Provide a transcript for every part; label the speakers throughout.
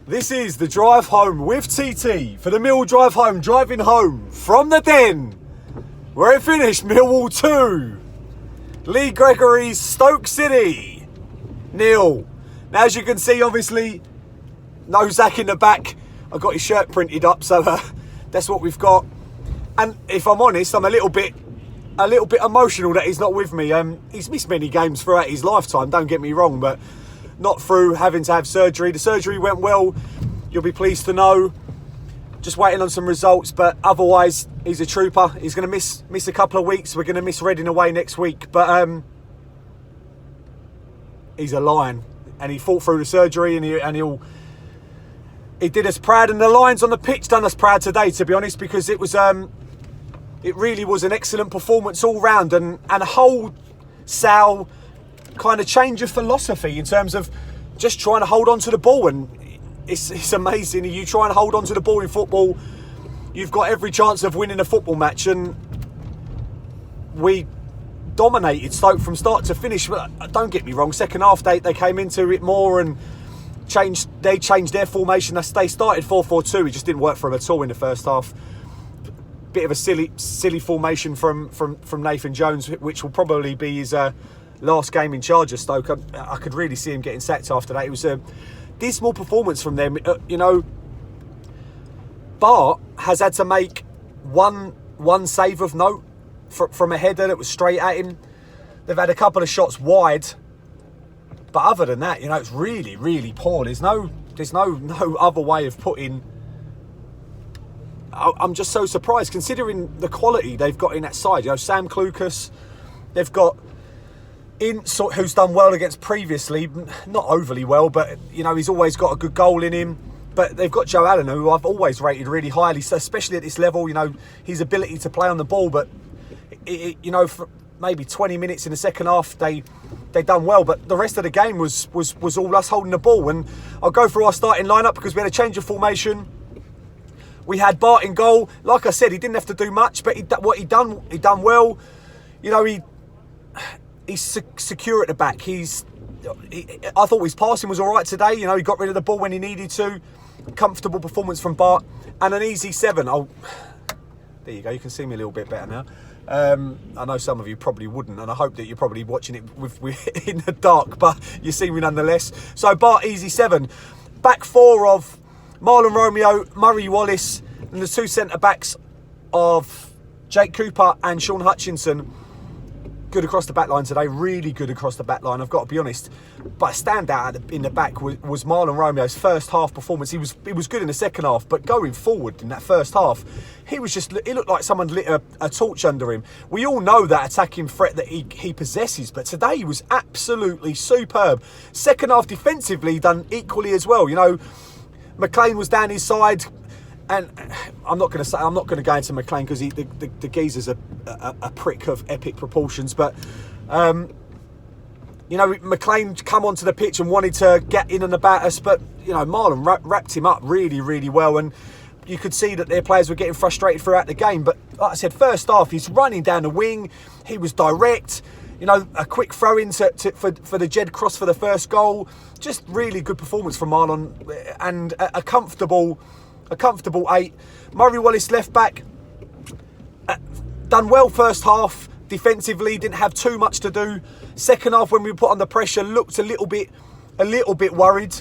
Speaker 1: This is the drive home with TT for the Millwall drive home, driving home from the den, where it finished Millwall 2, Lee Gregory's Stoke City 0. Now, as you can see, obviously, no Zach in the back. I got his shirt printed up, so that's what we've got. And if I'm honest, I'm a little bit emotional that he's not with me. He's missed many games throughout his lifetime, don't get me wrong, but not through having to have surgery. The surgery went well, you'll be pleased to know. Just waiting on some results, but otherwise, he's a trooper. He's going to miss a couple of weeks. We're going to miss Reading away next week, but he's a lion, and he fought through the surgery, he did us proud, and the Lions on the pitch done us proud today, to be honest, because it really was an excellent performance all round, and a whole Sal kind of change of philosophy in terms of just trying to hold on to the ball. And it's amazing. You try and hold on to the ball in football, you've got every chance of winning a football match, and we dominated Stoke from start to finish. But don't get me wrong, second half they came into it more and they changed their formation. They started 4-4-2. It just didn't work for them at all in the first half. Bit of a silly formation from Nathan Jones, which will probably be his last game in charge of Stoke. I could really see him getting sacked after that. It was a dismal performance from them. Bart has had to make one save of note from a header that was straight at him. They've had a couple of shots wide, but other than that, it's really, really poor. There's no other way of putting. I'm just so surprised considering the quality they've got in that side. Sam Klukas, they've got who's done well against previously, not overly well, but he's always got a good goal in him. But they've got Joe Allen, who I've always rated really highly, so especially at this level. His ability to play on the ball, but for maybe 20 minutes in the second half, they done well, but the rest of the game was all us holding the ball. And I'll go through our starting lineup because we had a change of formation. We had Bart in goal. Like I said, he didn't have to do much, but what he done well. He's secure at the back. I thought his passing was all right today. He got rid of the ball when he needed to. Comfortable performance from Bart, and an easy 7. Oh, there you go. You can see me a little bit better now. I know some of you probably wouldn't, and I hope that you're probably watching it with in the dark, but you see me nonetheless. So Bart, easy 7. Back 4 of Marlon Romeo, Murray Wallace, and the 2 centre-backs of Jake Cooper and Sean Hutchinson. Good across the back line today, really good across the back line, I've got to be honest. But a standout in the back was Marlon Romeo's first half performance. He was good in the second half, but going forward in that first half, it looked like someone lit a torch under him. We all know that attacking threat that he possesses, but today he was absolutely superb. Second half defensively done equally as well. McLean was down his side, and I'm not going to go into McLean because the geezer's a prick of epic proportions. But McLean come onto the pitch and wanted to get in and about us, but Marlon wrapped him up really, really well, and you could see that their players were getting frustrated throughout the game. But like I said, first half he's running down the wing, he was direct. A quick throw in for the Jed cross for the first goal. Just really good performance from Marlon, and a comfortable 8. Murray Wallace left back, done well first half defensively, didn't have too much to do. Second half, when we were put under pressure, looked a little bit worried.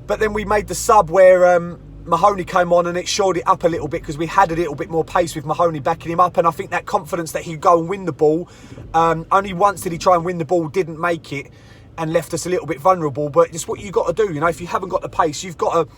Speaker 1: But then we made the sub where Mahoney came on, and it shored it up a little bit because we had a little bit more pace with Mahoney backing him up, and I think that confidence that he'd go and win the ball. Only once did he try and win the ball, didn't make it, and left us a little bit vulnerable. But it's what you got to do. If you haven't got the pace, you've got to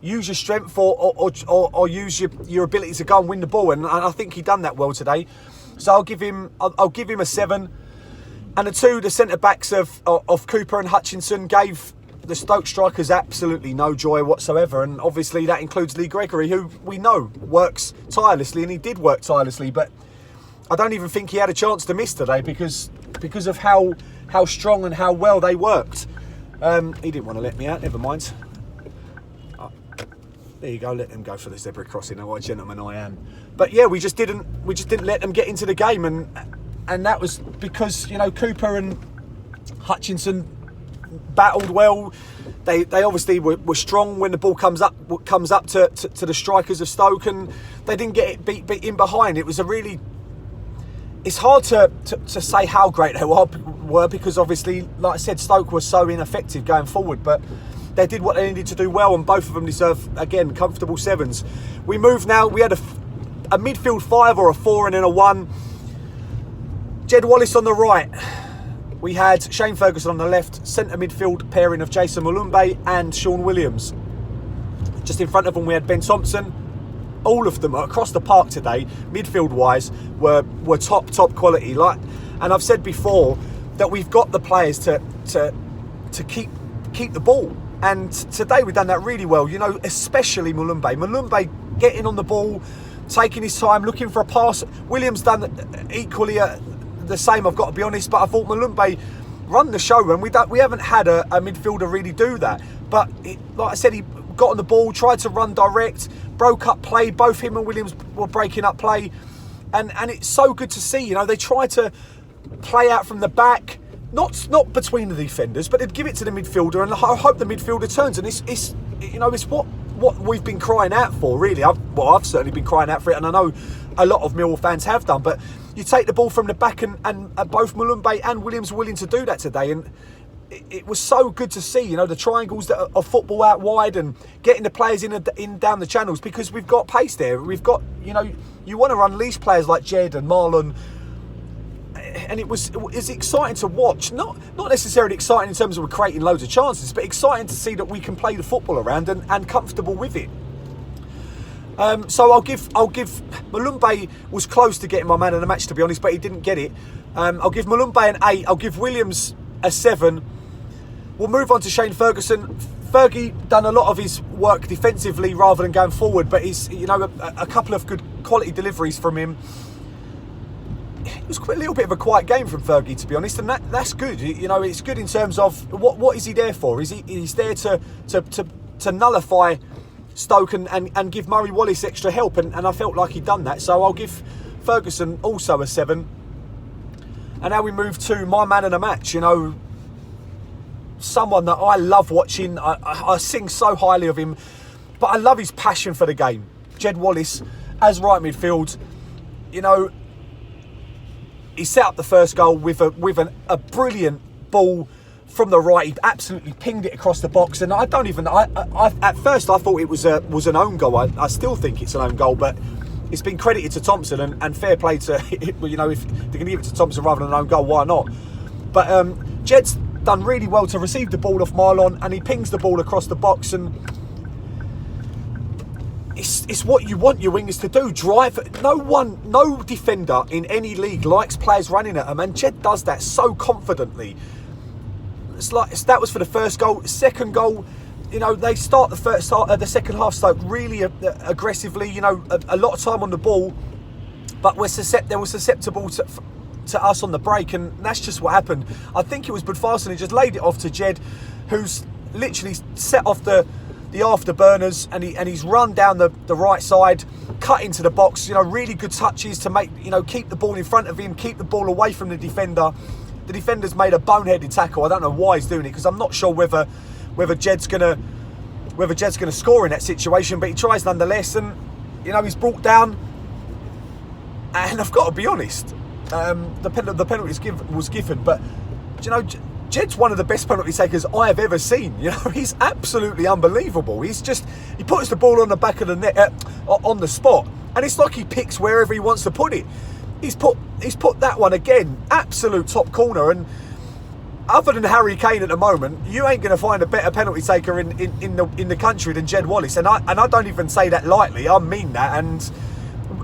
Speaker 1: use your strength or use your ability to go and win the ball, and I think he done that well today. So I'll give him a 7. And the centre backs of Cooper and Hutchinson gave the Stoke strikers absolutely no joy whatsoever, and obviously that includes Lee Gregory, who we know works tirelessly, and he did work tirelessly, but I don't even think he had a chance to miss today because of how strong and how well they worked. He didn't want to let me out, never mind. There you go, let them go for the zebra crossing. What a gentleman I am. But yeah, we just didn't let them get into the game, and that was because Cooper and Hutchinson battled well. They obviously were strong when the ball comes up to the strikers of Stoke, and they didn't get it beat in behind. It was a really... It's hard to say how great they were because obviously, like I said, Stoke was so ineffective going forward, but they did what they needed to do well, and both of them deserve, again, comfortable 7s. We move now. We had a midfield 5 or a 4 and then a 1. Jed Wallace on the right. We had Shane Ferguson on the left, centre midfield pairing of Jason Mulumbe and Sean Williams. Just in front of them we had Ben Thompson. All of them across the park today, midfield-wise, were top quality. And I've said before that we've got the players to keep the ball. And today we've done that really well. You know, especially Mulumbe. Mulumbe getting on the ball, taking his time, looking for a pass. Williams done equally the same, I've got to be honest, but I thought Mulumbe run the show, and we haven't had a midfielder really do that. But like I said, he got on the ball, tried to run direct, broke up play. Both him and Williams were breaking up play, and it's so good to see. You know, they try to play out from the back, not between the defenders, but they'd give it to the midfielder, and I hope the midfielder turns. And it's what we've been crying out for, really. I've certainly been crying out for it, and I know a lot of Millwall fans have done. But you take the ball from the back, and both Mulumbe and Williams were willing to do that today, and it was so good to see. You know, the triangles of football out wide and getting the players in down the channels, because we've got pace there. We've got, you know, you want to unleash players like Jed and Marlon. And it was exciting to watch. Not necessarily exciting in terms of creating loads of chances, but exciting to see that we can play the football around and comfortable with it. So I'll give Mulumbe was close to getting my man of the match, to be honest, but he didn't get it. I'll give Mulumbe an 8. I'll give Williams a 7. We'll move on to Shane Ferguson. Fergie done a lot of his work defensively rather than going forward, but he's, you know, a couple of good quality deliveries from him. It was a little bit of a quiet game from Fergie, to be honest, and that's good. You know, it's good in terms of what is he there for? He's there to nullify Stoke and give Murray Wallace extra help, and I felt like he'd done that. So I'll give Ferguson also a 7. And now we move to my man of the match. You know, someone that I love watching. I sing so highly of him, but I love his passion for the game. Jed Wallace as right midfield. You know, he set up the first goal with a brilliant ball from the right. He absolutely pinged it across the box, and I at first I thought it was an own goal. I still think it's an own goal, but it's been credited to Thompson, and fair play to, you know, if they're going to give it to Thompson rather than an own goal, why not? But Jed's done really well to receive the ball off Marlon, and he pings the ball across the box, and it's what you want your wingers to do. Drive. No defender in any league likes players running at them, and Jed does that so confidently. That was for the first goal. Second goal, you know, they start the second half Stoke really aggressively. You know, a lot of time on the ball, but they were susceptible to us on the break, and that's just what happened. I think it was Budvarsson who just laid it off to Jed, who's literally set off the afterburners, and he's run down the right side, cut into the box. You know, really good touches to make, you know, keep the ball in front of him, keep the ball away from the defender. The defender's made a boneheaded tackle. I don't know why he's doing it, because I'm not sure whether Jed's gonna score in that situation, but he tries nonetheless, and you know, he's brought down. And I've got to be honest, the penalty was given, but you know, Jed's one of the best penalty takers I have ever seen. You know, he's absolutely unbelievable. He puts the ball on the back of the net on the spot, and it's like he picks wherever he wants to put it. He's put that one again, absolute top corner, and other than Harry Kane at the moment, you ain't going to find a better penalty taker in the country than Jed Wallace, and I don't even say that lightly. I mean that, and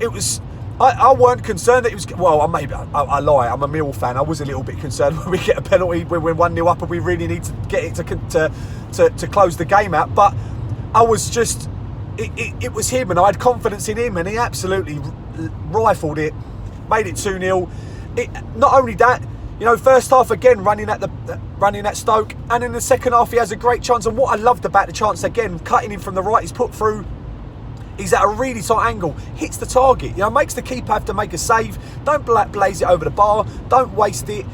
Speaker 1: it was. I weren't concerned that it was. Well, I lie. I'm a Millwall fan. I was a little bit concerned when we get a penalty when we're 1-0 up and we really need to get it to close the game out. But I was just. It was him, and I had confidence in him, and he absolutely rifled it. Made it 2-0. Not only that, you know, first half again running at Stoke, and in the second half he has a great chance. And what I loved about the chance again, cutting in from the right, he's put through. He's at a really tight angle, hits the target. You know, makes the keeper have to make a save. Don't blaze it over the bar. Don't waste it.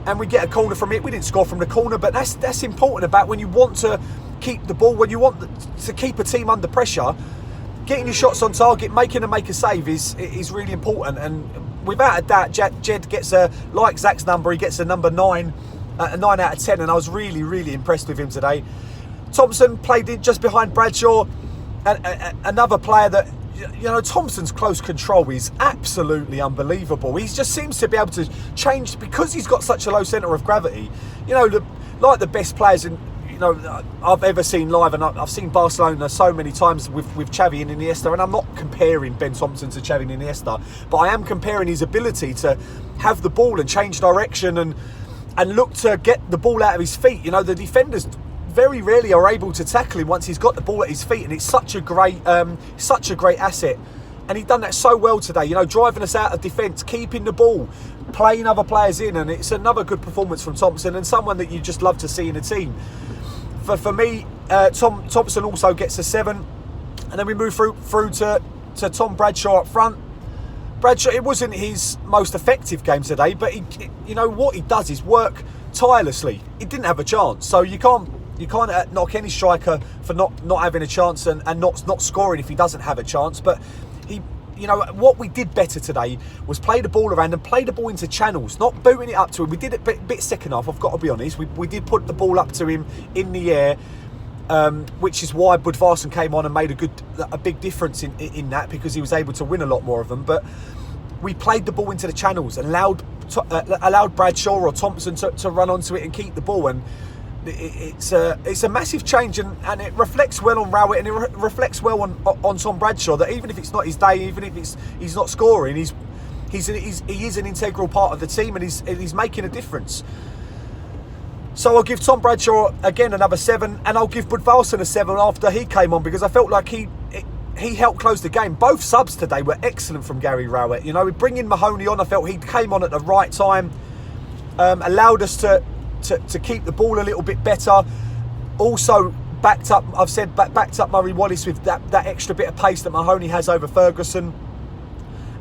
Speaker 1: and we get a corner from it. We didn't score from the corner, but that's important about when you want to keep the ball, when you want to keep a team under pressure. Getting your shots on target, making them make a save is really important. And without a doubt, Jed gets like Zach's number, he gets a number 9, a 9 out of 10, and I was really, really impressed with him today. Thompson played in just behind Bradshaw, another player that, you know, Thompson's close control is absolutely unbelievable. He just seems to be able to change because he's got such a low centre of gravity. You know, like the best players I've ever seen live, and I've seen Barcelona so many times with Xavi and Iniesta, and I'm not comparing Ben Thompson to Xavi and Iniesta, but I am comparing his ability to have the ball and change direction and look to get the ball out of his feet. You know, the defenders very rarely are able to tackle him once he's got the ball at his feet, and it's such a great asset. And he's done that so well today, you know, driving us out of defence, keeping the ball, playing other players in, and it's another good performance from Thompson, and someone that you just love to see in a team. For me, Thompson also gets a 7, and then we move through to Tom Bradshaw up front. Bradshaw, it wasn't his most effective game today, but you know what he does is work tirelessly. He didn't have a chance, so you can't knock any striker for not having a chance and not scoring if he doesn't have a chance. But you know, what we did better today was play the ball around and play the ball into channels, not booting it up to him. We did it a bit second half, I've got to be honest. We did put the ball up to him in the air, which is why Budvarsson came on and made a big difference in that, because he was able to win a lot more of them. But we played the ball into the channels and allowed Bradshaw or Thompson to run onto it and keep the ball. And it's a massive change, and it reflects well on Rowett, and it reflects well on Tom Bradshaw, that even if it's not his day, even if he's not scoring, he is an integral part of the team, and he's making a difference. So I'll give Tom Bradshaw again another 7, and I'll give Budvarsson a 7 after he came on, because I felt like he helped close the game. Both subs today were excellent from Gary Rowett. You know, bringing Mahoney on, I felt he came on at the right time, allowed us to keep the ball a little bit better. Also backed up Murray Wallace with that extra bit of pace that Mahoney has over Ferguson.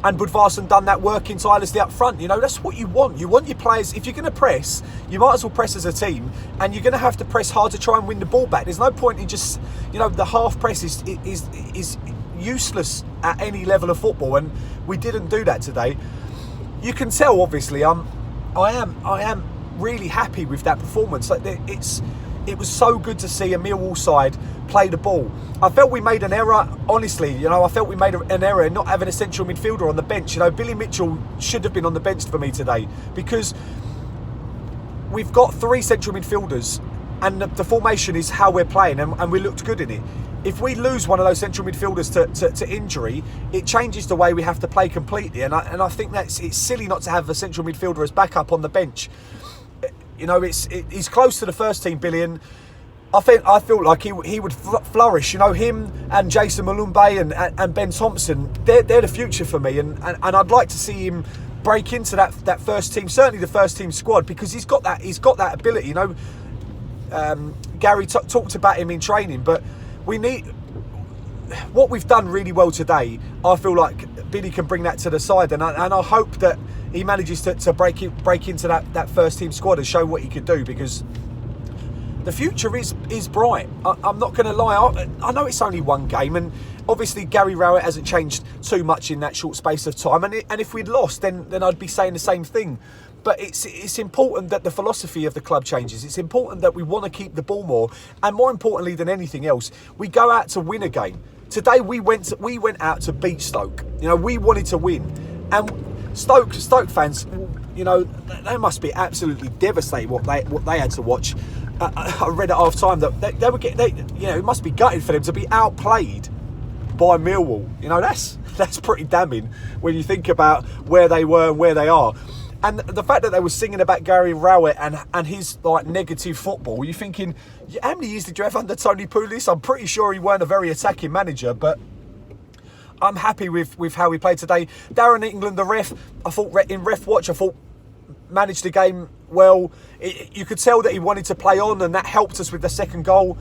Speaker 1: And Budvarsson done that working tirelessly up front. You know, that's what you want. You want your players, if you're going to press, you might as well press as a team, and you're going to have to press hard to try and win the ball back. There's no point in just, you know, the half press is useless at any level of football, and we didn't do that today. You can tell, obviously, I am really happy with that performance. Like, it was so good to see a Millwall side play the ball. I felt we made an error, honestly. You know, I felt we made an error in not having a central midfielder on the bench. You know, Billy Mitchell should have been on the bench for me today, because we've got 3 central midfielders, and the formation is how we're playing, and we looked good in it. If we lose one of those central midfielders to injury, it changes the way we have to play completely. And I think it's silly not to have a central midfielder as backup on the bench. You know, he's close to the first team, Billy, and I feel like he would flourish. You know, him and Jason Malumbe and Ben Thompson, they're the future for me, and I'd like to see him break into that first team, certainly the first team squad, because he's got that ability. You know, Gary talked about him in training, but we need what we've done really well today. I feel like Billy can bring that to the side, and I hope that he manages to break into that first team squad and show what he can do, because the future is bright. I'm not going to lie. I know it's only one game, and obviously Gary Rowett hasn't changed too much in that short space of time. And if we'd lost, then I'd be saying the same thing. But it's important that the philosophy of the club changes. It's important that we want to keep the ball more, and more importantly than anything else, we go out to win a game. Today we went out to beat Stoke. You know, we wanted to win, and Stoke fans, you know, they must be absolutely devastated what they had to watch. I read at half time that you know, it must be gutted for them to be outplayed by Millwall. You know, that's pretty damning when you think about where they were and where they are. And the fact that they were singing about Gary Rowett and his like negative football, you're thinking, how many years did you have under Tony Pulis? I'm pretty sure he weren't a very attacking manager, but I'm happy with how he played today. Darren England, the ref, I thought in ref watch, I thought managed the game well. You could tell that he wanted to play on, and that helped us with the second goal.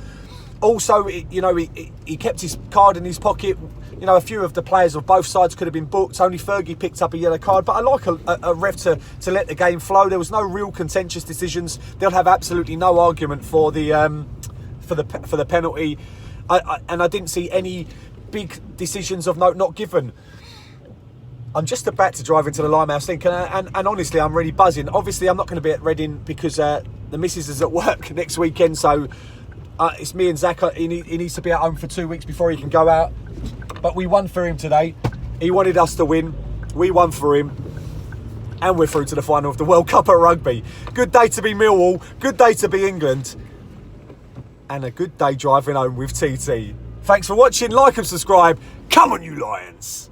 Speaker 1: Also, he kept his card in his pocket. You know, a few of he kept his card in his pocket. You know, a few of the players of both sides could have been booked. Only Fergie picked up a yellow card. But I like a ref to let the game flow. There was no real contentious decisions. They'll have absolutely no argument for the penalty. And I didn't see any big decisions of note not given. I'm just about to drive into the Limehouse thing, and honestly, I'm really buzzing. Obviously, I'm not going to be at Reading because the missus is at work next weekend, so it's me and Zach. He needs to be at home for 2 weeks before he can go out. But we won for him today. He wanted us to win. We won for him. And we're through to the final of the World Cup at rugby. Good day to be Millwall. Good day to be England. And a good day driving home with TT. Thanks for watching. Like and subscribe. Come on, you Lions.